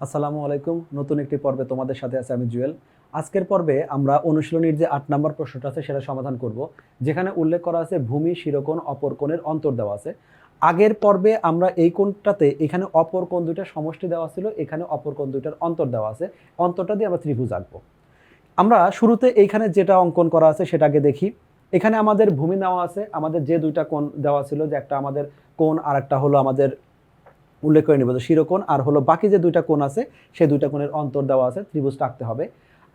আসসালামু আলাইকুম। নতুন একটি পর্বে তোমাদের সাথে আছে আমি জুয়েল। আজকের পর্বে আমরা অনুশীলনীর যে ৮ নম্বর প্রশ্নটা আছে সেটা সমাধান করব, যেখানে উল্লেখ করা আছে ভূমি, শিরোকোণ, অপর কোণের অন্তর দেওয়া আছে। আগের পর্বে আমরা এই কোণটাতে এখানে অপর কোণ দুইটার সমষ্টি দেওয়া ছিল, এখানে অপর কোণ দুইটার অন্তর দেওয়া আছে। অন্তরটা দিয়ে আমরা ত্রিভুজ আঁকবো। আমরা শুরুতে এইখানে যেটা অঙ্কন করা আছে সেটা আগে দেখি। এখানে আমাদের ভূমি দেওয়া আছে, আমাদের যে দুইটা কোণ দেওয়া ছিল, যে একটা আমাদের কোণ আর একটা হলো আমাদের উল্লেখ করে নিব যে শিরোকোণ, আর হলো বাকি যে দুইটা কোণ আছে সেই দুইটা কোণের অন্তর দেওয়া আছে, ত্রিভুজটা আঁকতে হবে।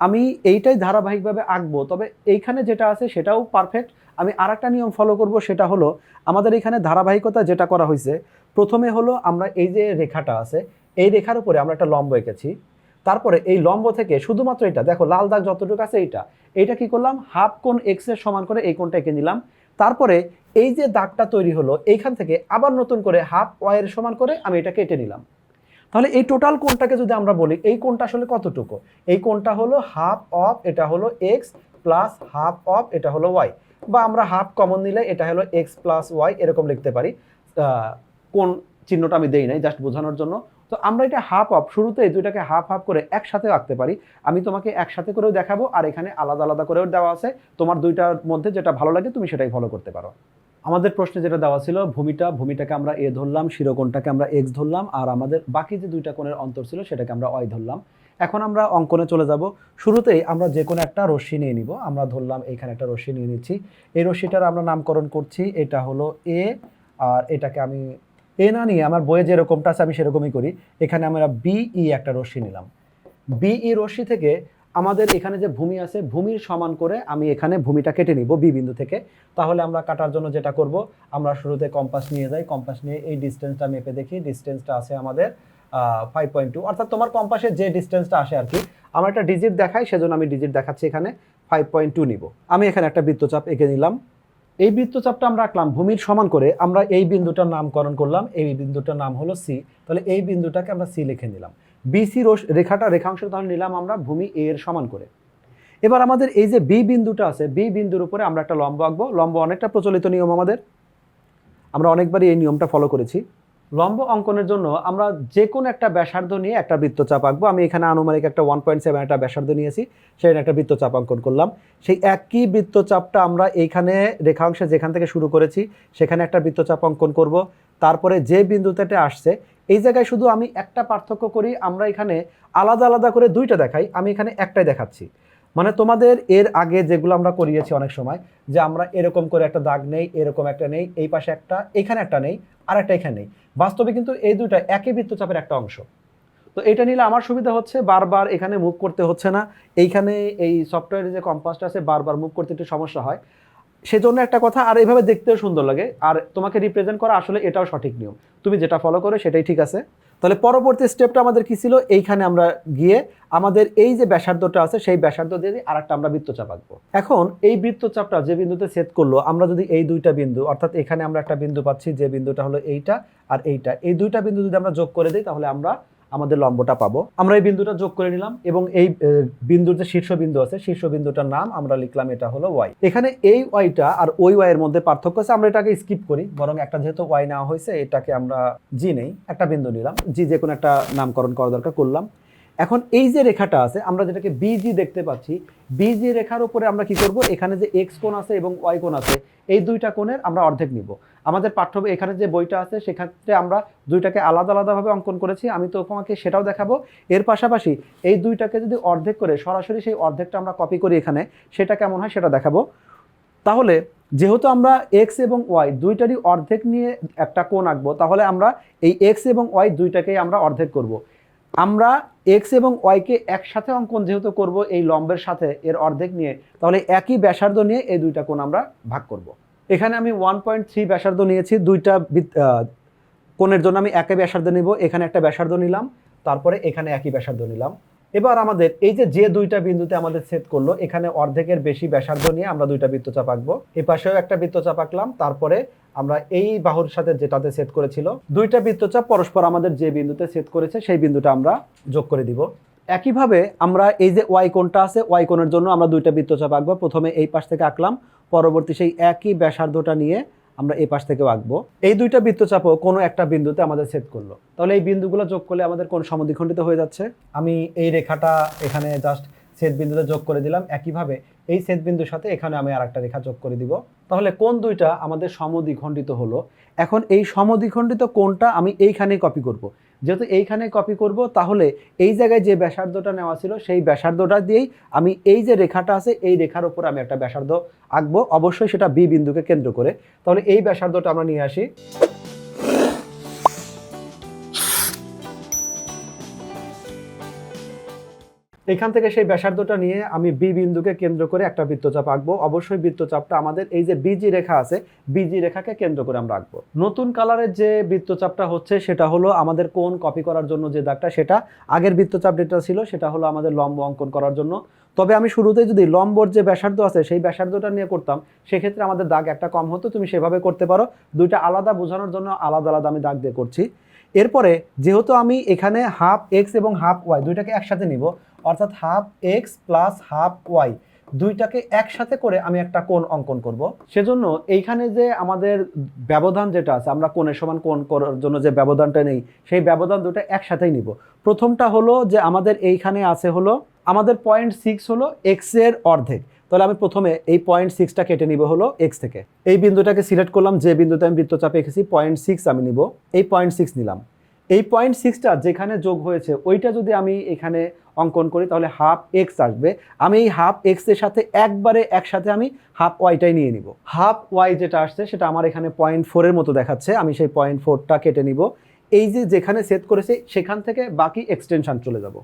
আমি এইটাই ধারাবাহিকভাবে আঁকবো, তবে এইখানে যেটা আছে সেটাও পারফেক্ট। আমি আর একটা নিয়ম ফলো করব, সেটা হলো আমাদের এখানে ধারাবাহিকতা যেটা করা হয়েছে, প্রথমে হলো আমরা এই যে রেখাটা আছে এই রেখার উপরে আমরা একটা লম্ব এঁকেছি। তারপরে এই লম্ব থেকে শুধুমাত্র এটা দেখো, লাল দাগ যতটুকু আছে এইটা কি করলাম, হাফ কোণ এক্স এর সমান করে এই কোণটা এঁকে নিলাম। তারপরে এই যে দাগটা তৈরি হলো এইখান থেকে আবার নতুন করে হাফ ওয়াই এর সমান করে আমি এটা কেটে নিলাম। তাহলে এই টোটাল কোণটাকে যদি আমরা বলি, এই কোণটা আসলে কতটুকু, এই কোণটা হলো হাফ অফ এটা হলো এক্স প্লাস হাফ অফ এটা হলো ওয়াই, বা আমরা হাফ কমন নিলে এটা হলো এক্স প্লাস ওয়াই এরকম লিখতে পারি। কোণ চিহ্নটা আমি দেই নাই, জাস্ট বোঝানোর জন্য। তো আমরা এটা হাফ অফ, শুরুতে এই দুইটাকে হাফ হাফ করে একসাথে রাখতে পারি। আমি তোমাকে একসাথে করেও দেখাবো, আর এখানে আলাদা আলাদা করেও দেওয়া আছে। তোমার দুইটার মধ্যে যেটা ভালো লাগে তুমি সেটাই ফলো করতে পারো। আমাদের প্রশ্নে যেটা দেওয়া ছিল, ভূমিটাকে আমরা এ ধরলাম, শিরোকোণটাকে আমরা এক্স ধরলাম, আর আমাদের বাকি যে দুইটা কোণের অন্তর ছিল সেটাকে আমরা ওয়াই ধরলাম। এখন আমরা অঙ্কনে চলে যাব। শুরুতেই আমরা যে কোনো একটা রশ্মি নিয়ে নিব। আমরা ধরলাম এইখানে একটা রশ্মি নিয়ে নিচ্ছি। এই রশ্মিটার আমরা নামকরণ করছি, এটা হলো এ, আর এটাকে আমি এ না নিয়ে আমার বইয়ে যেরকমটা আছে আমি সেরকমই করি। এখানে আমরা বিই একটা রশ্মি নিলাম। বিই রশ্মি থেকে আমাদের এখানে যে ভূমি আছে, ভূমির সমান করে আমি এখানে ভূমিটা কেটে নিব বি বিন্দু থেকে। তাহলে আমরা কাটার জন্য যেটা করব, আমরা শুরুতে কম্পাস নিয়ে যাই। কম্পাস নিয়ে এই ডিস্টেন্সটা মেপে দেখি। ডিস্টেন্সটা আছে আমাদের 5.2, অর্থাৎ তোমার কম্পাসের যে ডিস্টেন্সটা আসে আর কি। আমার একটা ডিজিট দেখাই, সেজন্য আমি ডিজিট দেখাচ্ছি। এখানে 5.2 নিব। আমি এখানে একটা বৃত্তচাপ এঁকে নিলাম। এই বৃত্তচাপটা আমরা আঁকলাম ভূমির সমান করে। আমরা এই বিন্দুটার নামকরণ করলাম, এই বিন্দুটার নাম হলো সি। তাহলে এই বিন্দুটাকে আমরা সি লিখে নিলাম। বিসি রেখাংশ তাহলে নিলাম আমরা ভূমি এ এর সমান করে। এবার আমাদের এই যে বি বিন্দুটা আছে, বি বিন্দুর উপরে আমরা একটা লম্ব আঁকবো। লম্ব অনেকটা প্রচলিত নিয়ম আমাদের, আমরা অনেকবারই এই নিয়মটা ফলো করেছি। লম্ব অঙ্কনের জন্য আমরা যে কোনো একটা ব্যাসার্ধ নিয়ে একটা বৃত্তচাপ আঁকবো। আমি এখানে আনুমানিক একটা 1.7 একটা ব্যাসার্ধ নিয়েছি, সেখানে একটা বৃত্তচাপ অঙ্কন করলাম। সেই একই বৃত্তচাপটা আমরা এইখানে রেখাংশে যেখান থেকে শুরু করেছি সেখানে একটা বৃত্তচাপ অঙ্কন করব। তারপরে যে বিন্দুতে আসছে এই জায়গায় শুধু আমি একটা পার্থক্য করি, আমরা এখানে আলাদা আলাদা করে দুইটা দেখাই, আমি এখানে একটাই দেখাচ্ছি। মানে তোমাদের এর আগে যেগুলো আমরা করিয়েছি অনেক সময়, যে আমরা এরকম করে একটা দাগ নেই, এরকম একটা নেই, এই পাশে একটা, এখানে একটা নেই, আর একটা এখানে নেই। বাস্তবে কিন্তু এই দুইটা একই বৃত্তচাপের একটা অংশ। তো এটা নিলে আমার সুবিধা হচ্ছে বারবার এখানে মুভ করতে হচ্ছে না। এইখানে এই সফটওয়্যারে যে কম্পাসটা আছে বারবার মুভ করতে একটু সমস্যা হয়, সেজন্য একটা কথা। আর এইভাবে দেখতেও সুন্দর লাগে, আর তোমাকে রিপ্রেজেন্ট করা আসলে এটাও সঠিক নিয়ম। তুমি যেটা ফলো করো সেটাই ঠিক আছে। তাহলে পরবর্তী স্টেপটা আমাদের কি ছিল, এইখানে আমরা গিয়ে আমাদের এই যে ব্যাসার্ধটা আছে সেই ব্যাসার্ধ দিয়ে আরেকটা আমরা বৃত্তচাপ আঁকবো। এখন এই বৃত্তচাপটা যে বিন্দুতে ছেদ করলো, আমরা যদি এই দুইটা বিন্দু, অর্থাৎ এখানে আমরা একটা বিন্দু পাচ্ছি, যে বিন্দুটা হলো এইটা আর এইটা, এই দুইটা বিন্দু যদি আমরা যোগ করে দিই তাহলে আমরা আমাদের লম্বটা পাবো। আমরা এই বিন্দুটা যোগ করে নিলাম, এবং এই বিন্দুর যে শীর্ষবিন্দু আছে শীর্ষবিন্দুটার নাম আমরা লিখলাম, এটা হলো ওয়াই। এখানে এই ওয়াইটা আর ওই ওয়াই এর মধ্যে পার্থক্য আছে, আমরা এটাকে স্কিপ করি, বরং একটা যেহেতু ওয়াই নেওয়া হয়েছে এটাকে আমরা জি নেই, একটা বিন্দু নিলাম, জি যে কোনো একটা নামকরণ করা দরকার করলাম। এখন এই যে রেখাটা আছে আমরা যেটাকে বিজি দেখতে পাচ্ছি, বিজি রেখার উপরে আমরা কি করব, এখানে যে এক্স কোণ আছে এবং ওয়াই কোণ আছে এই দুইটা কোণের আমরা অর্ধেক নিব। আমাদের এখানে যে বইটা আছে সেক্ষেত্রে আমরা দুইটাকে আলাদা আলাদাভাবে অঙ্কন করেছি, আমি তো তোমাকে সেটাও দেখাবো। এর পাশাপাশি এই দুইটাকে যদি অর্ধেক করে সরাসরি সেই অর্ধেকটা আমরা কপি করি এখানে, সেটা কেমন হয় সেটা দেখাবো। তাহলে যেহেতু আমরা এক্স এবং ওয়াই দুইটারই অর্ধেক নিয়ে একটা কোণ আঁকবো, তাহলে আমরা এই এক্স এবং ওয়াই দুইটাকেই আমরা অর্ধেক করব। আমরা এক্স এবং ওয়াইকে একসাথে অঙ্কন যেহেতু করব এই লম্বের সাথে এর অর্ধেক নিয়ে, তাহলে একই ব্যাসার্ধ নিয়ে এই দুইটা কোণ আমরা ভাগ করব। এখানে আমি 1.3 ব্যাসার্ধ নিয়েছি, দুইটা কোণের জন্য আমি একই ব্যাসার্ধ নিব। এখানে একটা ব্যাসার্ধ নিলাম, তারপরে এখানে একই ব্যাসার্ধ নিলাম। এবার আমাদের এই যে দুইটা বিন্দুতে আমাদের ছেদ করলো, এখানে অর্ধেকের বেশি ব্যাসার্ধ নিয়ে আমরা দুইটা বৃত্তচাপ আঁকবো। এই পাশেও একটা বৃত্তচাপ আঁকলাম, তারপরে আমরা এই বাহুর সাথে যেটাতে ছেদ করেছিল দুইটা বৃত্তচাপ পরস্পর আমাদের যে বিন্দুতে ছেদ করেছে সেই বিন্দুটা আমরা যোগ করে দিব। একইভাবে আমরা এই যে ওয়াই কোণটা আছে, ওয়াই কোণের জন্য আমরা দুইটা বৃত্তচাপ আঁকবো। প্রথমে এই পাশ থেকে আঁকলাম, পরবর্তী সেই একই ব্যাসার্ধটা নিয়ে আমরা এই পাশ থেকেও আঁকবো। এই দুইটা বৃত্তচাপও কোনো একটা বিন্দুতে আমাদের ছেদ করলো, তাহলে এই বিন্দুগুলো যোগ করলে আমাদের কোন সমদ্বিখণ্ডিত হয়ে যাচ্ছে। আমি এই রেখাটা এখানে জাস্ট ছেদ বিন্দুতে যোগ করে দিলাম, একইভাবে এই ছেদ বিন্দুর সাথে এখানে আমি আরেকটা রেখা যোগ করে দিব। তাহলে কোন দুইটা আমাদের সমদ্বিখণ্ডিত হলো। এখন এই সমদ্বিখণ্ডিত কোণটা আমি এইখানেই কপি করব। যেহেতু এইখানে কপি করব, তাহলে এই জায়গায় যে ব্যাসার্ধটা নেওয়া ছিল সেই ব্যাসার্ধটা দিয়েই আমি এই যে রেখাটা আছে এই রেখার উপর আমি একটা ব্যাসার্ধ আঁকবো, অবশ্যই সেটা বি বিন্দুকে কেন্দ্র করে। তাহলে এই ব্যাসার্ধটা আমরা নিয়ে আসি। এখান থেকে সেই ব্যাসার্ধটা নিয়ে আমি বি বিন্দুকে কেন্দ্র করে একটা বৃত্তচাপ আঁকবো। অবশ্যই বৃত্তচাপটা আমাদের এই যে বিজি রেখা আছে, বিজি রেখাকে কেন্দ্র করে আমরা আঁকবো। নতুন কালারের যে বৃত্তচাপটা হচ্ছে সেটা হলো আমাদের কোণ কপি করার জন্য যে দাগটা, সেটা আগের বৃত্তচাপ যেটা ছিল সেটা হলো আমাদের লম্ব অঙ্কন করার জন্য। তবে আমি শুরুতে যদি লম্বর যে ব্যাসার্ধ আছে সেই ব্যাসার্ধটা নিয়ে করতাম, সেক্ষেত্রে আমাদের দাগ একটা কম হতো। তুমি সেভাবে করতে পারো, দুইটা আলাদা বোঝানোর জন্য আলাদা আলাদা আমি দাগ দিয়ে করছি। এরপরে যেহেতু আমি এখানে হাফ এক্স এবং হাফ ওয়াই দুইটাকে একসাথে নিব, অর্থাৎ half x plus half y দুইটাকে একসাথে করে আমি একটা কোণ অঙ্কন করব। সেজন্য এইখানে যে আমাদের ব্যবধান যেটা আছে, আমরা কোণের সমান কোণ করার জন্য যে ব্যবধানটা নেই, সেই ব্যবধান দুটো একসাথেই নিব। প্রথমটা হলো যে আমাদের এইখানে আছে হলো আমাদের 0.6 হলো এক্স এর অর্ধেক। তাহলে আমি প্রথমে এই 0.6টা কেটে নিব হলো এক্স থেকে। এই বিন্দুটাকে সিলেক্ট করলাম, যে বিন্দুতে আমি বৃত্তচাপে এঁকেছি 0.6 আমি নিব, এই 0.6 নিলাম। এই 0.6টা যেখানে যোগ হয়েছে ওইটা যদি আমি এখানে অঙ্কন করি তাহলে হাফ এক্স আসবে। আমি এই হাফ এক্স এর সাথে একবারে একসাথে আমি হাফ ওয়াইটাই নিয়ে নিব। হাফ ওয়াই যেটা আসছে সেটা আমার এখানে 0.4 এর মতো দেখাচ্ছে, আমি সেই 0.4টা কেটে নিব। এই যে যেখানে সেট করেছে সেখান থেকে বাকি এক্সটেনশন চলে যাব।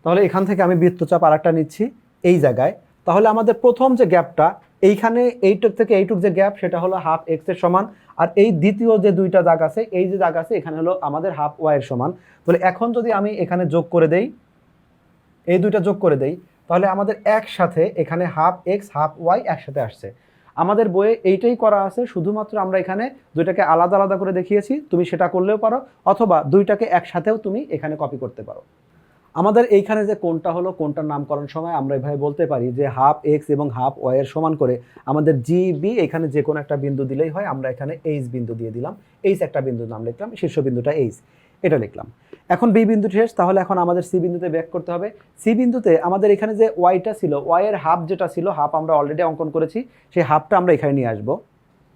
তাহলে এখান থেকে আমি বৃত্তচাপ আরেকটা নিচ্ছি এই জায়গায়। তাহলে আমাদের প্রথম যে গ্যাপটা এইখানে এইটুক থেকে এইটুক যে গ্যাপ, সেটা হলো হাফ এক্স এর সমান। আর এই দ্বিতীয় যে দুইটা দাগ আছে, এই যে দাগ আছে এখানে হলো আমাদের হাফ ওয়াই এর সমান। তাহলে এখন যদি আমি এখানে যোগ করে দেই, এই দুইটা যোগ করে দেই, তাহলে আমাদের একসাথে এখানে হাফ এক্স হাফ ওয়াই একসাথে আসছে। আমাদের বইয়ে এইটাই করা আছে, শুধুমাত্র আমরা এখানে দুইটাকে আলাদা আলাদা করে দেখিয়েছি। তুমি সেটা করলেও পারো, অথবা দুইটাকে একসাথেও তুমি এখানে কপি করতে পারো। আমাদের এইখানে যে কোণটা হলো, কোণটার নামকরণ সময় আমরা এভাবে বলতে পারি যে হাফ এক্স এবং হাফ ওয়াই এর সমান করে আমাদের জি বি, এখানে যে কোনো একটা বিন্দু দিলেই হয়। আমরা এখানে এইচ বিন্দু দিয়ে দিলাম, এইচ একটা বিন্দুর নাম লিখলাম, শীর্ষ বিন্দুটা এইচ, এটা লিখলাম। এখন বি বিন্দু শেষ, তাহলে এখন আমাদের সি বিন্দুতে ব্যাক করতে হবে। সি বিন্দুতে আমাদের এখানে যে ওয়াইটা ছিল, ওয়াই এর হাফ যেটা ছিল, হাফ আমরা অলরেডি অঙ্কন করেছি, সেই হাফটা আমরা এখানে নিয়ে আসবো।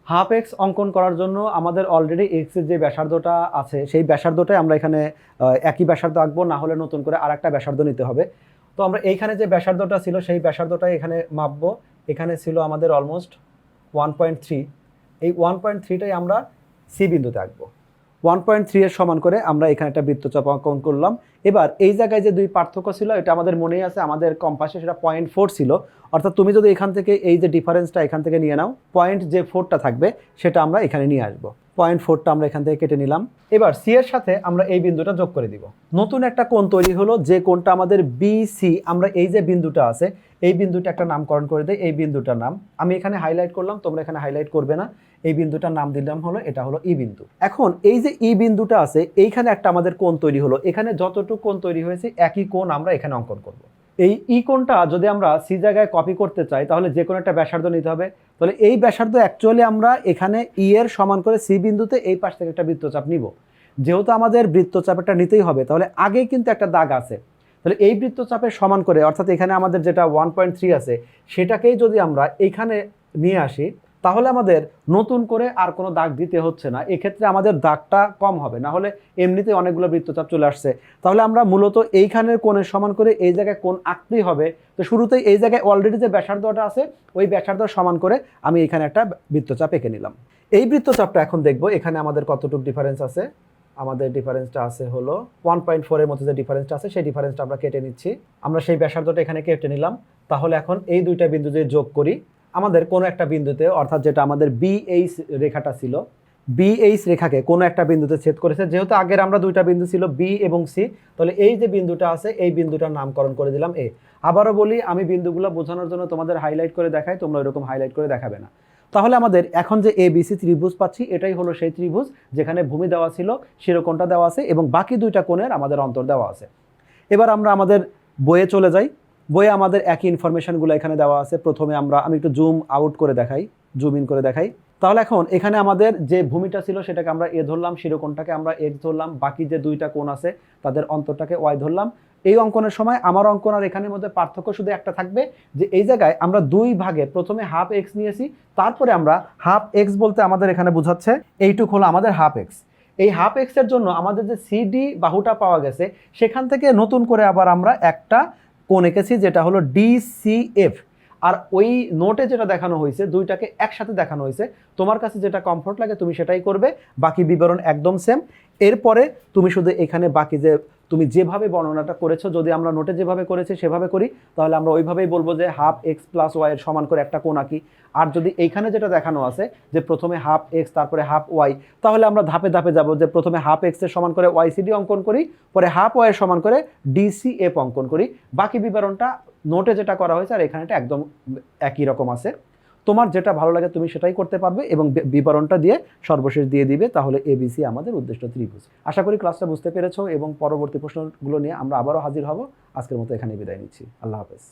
হাফ এক্স অঙ্কন করার জন্য আমাদের অলরেডি এক্স এর যে ব্যাসার্ধটা আছে সেই ব্যাসার্ধটাই আমরা এখানে একই ব্যাসার্ধ আঁকবো, না হলে নতুন করে আর একটা ব্যাসার্ধ নিতে হবে। তো আমরা এইখানে যে ব্যাসার্ধটা ছিল সেই ব্যাসার্ধটাই এখানে মাপবো। এখানে ছিল আমাদের অলমোস্ট 1.3, এই 1.3টাই আমরা সি বিন্দুতে আঁকবো। 1.3 এর সমান করে আমরা এখানে একটা বৃত্তচাপ অঙ্কন করলাম। এবার এই জায়গায় যে দুই পার্থক্য ছিল, এটা আমাদের মনেই আছে, আমাদের কম্পাসে সেটা 0.4 ছিল। অর্থাৎ তুমি যদি এখান থেকে এই যে ডিফারেন্সটা এখান থেকে নিয়ে নাও, পয়েন্ট যে 4টা থাকবে সেটা আমরা এখানে নিয়ে আসবো। 0.4টা আমরা এখান থেকে কেটে নিলাম। এবার সি এর সাথে আমরা এই বিন্দুটা যোগ করে দিব। নতুন একটা কোণ তৈরি হলো, যে কোণটা আমাদের বিসি। আমরা এই যে বিন্দুটা আছে এই বিন্দুটা একটা নামকরণ করে দেই। এই বিন্দুটার নাম আমি এখানে হাইলাইট করলাম, তোমরা এখানে হাইলাইট করবে না। এই বিন্দুটার নাম দিলাম হলো, এটা হলো ই বিন্দু। এখন এই যে ই বিন্দুটা আছে এইখানে একটা আমাদের কোণ তৈরি হলো। এখানে যতটুকু কোণ তৈরি হয়েছে একই কোণ আমরা এখানে অঙ্কন করব। এই ই কোণটা যদি আমরা সি জায়গায় কপি করতে চাই তাহলে যে কোনো একটা ব্যাসার্ধ নিতে হবে। তাহলে এই ব্যাসার্ধ অ্যাকচুয়ালি আমরা এখানে ই এর সমান করে সি বিন্দুতে এই পাশ থেকে একটা বৃত্তচাপ নিব। যেহেতু আমাদের বৃত্তচাপটা নিতেই হবে, তাহলে আগেই কিন্তু একটা দাগ আছে। তাহলে এই বৃত্তচাপের সমান করে, অর্থাৎ এখানে আমাদের যেটা 1.3 আছে সেটাকেই যদি আমরা এখানে নিয়ে আসি, তাহলে আমাদের নতুন করে আর কোনো দাগ দিতে হচ্ছে না। এক্ষেত্রে আমাদের দাগটা কম হবে, না হলে এমনিতে অনেকগুলো বৃত্তচাপ চলে আসছে। তাহলে আমরা মূলত এইখানের কোণের সমান করে এই জায়গায় কোণ আঁকতেই হবে। তো শুরুতেই এই জায়গায় অলরেডি যে ব্যাসার্ধটা আছে ওই ব্যাসার্ধ সমান করে আমি এখানে একটা বৃত্তচাপ এঁকে নিলাম। এই বৃত্তচাপটা এখন দেখবো এখানে আমাদের কতটুকু ডিফারেন্স আছে। আমাদের ডিফারেন্সটা আছে হলো 1.4 এর মধ্যে যে ডিফারেন্সটা আছে সেই ডিফারেন্সটা আমরা কেটে নিচ্ছি। আমরা সেই ব্যাসার্ধটা এখানে কেটে নিলাম। তাহলে এখন এই দুইটা বিন্দু যদি যোগ করি, আমাদের কোনো একটা বিন্দুতে, অর্থাৎ যেটা আমাদের বিএইচ রেখাটা ছিল, বিএইচ রেখাকে কোনো একটা বিন্দুতে ছেদ করেছে। যেহেতু আগের আমরা দুইটা বিন্দু ছিল বি এবং সি, তাহলে এই যে বিন্দুটা আছে এই বিন্দুটার নামকরণ করে দিলাম এ। আবারও বলি, আমি বিন্দুগুলো বোঝানোর জন্য তোমাদের হাইলাইট করে দেখাই, তোমরা এরকম হাইলাইট করে দেখাবে না। তাহলে আমাদের এখন যে এ বিসি ত্রিভুজ পাচ্ছি, এটাই হলো সেই ত্রিভুজ যেখানে ভূমি দেওয়া ছিল, শিরোকোণটা দেওয়া আছে এবং বাকি দুইটা কোণের আমাদের অন্তর দেওয়া আছে। এবার আমরা আমাদের বইয়ে চলে যাই। বইয়ে আমাদের একই ইনফরমেশনগুলো এখানে দেওয়া আছে। প্রথমে আমি একটু জুম আউট করে দেখাই, জুম ইন করে দেখাই। তাহলে এখন এখানে আমাদের যে ভূমিটা ছিল সেটাকে আমরা এ ধরলাম, শিরোকোণটাকে আমরা এক্স ধরলাম, বাকি যে দুইটা কোণ আছে তাদের অন্তরটাকে ওয়াই ধরলাম। এই অঙ্কনের সময় আমার অঙ্কন আর এখানের মধ্যে পার্থক্য শুধু একটা থাকবে, যে এই জায়গায় আমরা দুই ভাগে প্রথমে হাফ এক্স নিয়েছি, তারপরে আমরা হাফ এক্স বলতে আমাদের এখানে বোঝাচ্ছে এইটুক হলো আমাদের হাফ এক্স। এই হাফ এক্স এর জন্য আমাদের যে সিডি বাহুটা পাওয়া গেছে সেখান থেকে নতুন করে আবার আমরা একটা কোণ এঁকেছি যেটা হলো ডিসিএফ। আর ওই নোটে যেটা দেখানো হয়েছে দুইটাকে একসাথে দেখানো হয়েছে, তোমার কাছে যেটা কমফোর্ট লাগে তুমি সেটাই করবে, বাকি বিবরণ একদম সেম। এরপরে তুমি শুধু এখানে বাকি যে তুমি যেভাবে বর্ণনাটা করেছো, যদি আমরা নোটে যেভাবে করেছি সেভাবে করি তাহলে আমরা ওইভাবেই বলবো যে হাফ এক্স প্লাস ওয়াই এর সমান করে একটা কোণ আঁকি। আর যদি এইখানে যেটা দেখানো আছে যে প্রথমে হাফ এক্স তারপরে হাফ ওয়াই, তাহলে আমরা ধাপে ধাপে যাব, যে প্রথমে হাফ এক্স এর সমান করে ওয়াইসিডি অঙ্কন করি, পরে হাফ ওয়াই এর সমান করে ডিসিএফ অঙ্কন করি। বাকি বিবরণটা নোটে যেটা করা হয়েছে আর এখানেটা একদম একই রকম আছে। তোমার যেটা ভালো লাগে তুমি সেটাই করতে পারবে এবং বিবরণটা দিয়ে সর্বশেষ দিয়ে দিবে, তাহলে এবিসি আমাদের উদ্দিষ্ট ত্রিভুজ। আশা করি ক্লাসটা বুঝতে পেরেছো এবং পরবর্তী প্রশ্নগুলো নিয়ে আমরা আবারও হাজির হব। আজকের মতো এখানেই বিদায় নিচ্ছি। আল্লাহ হাফেজ।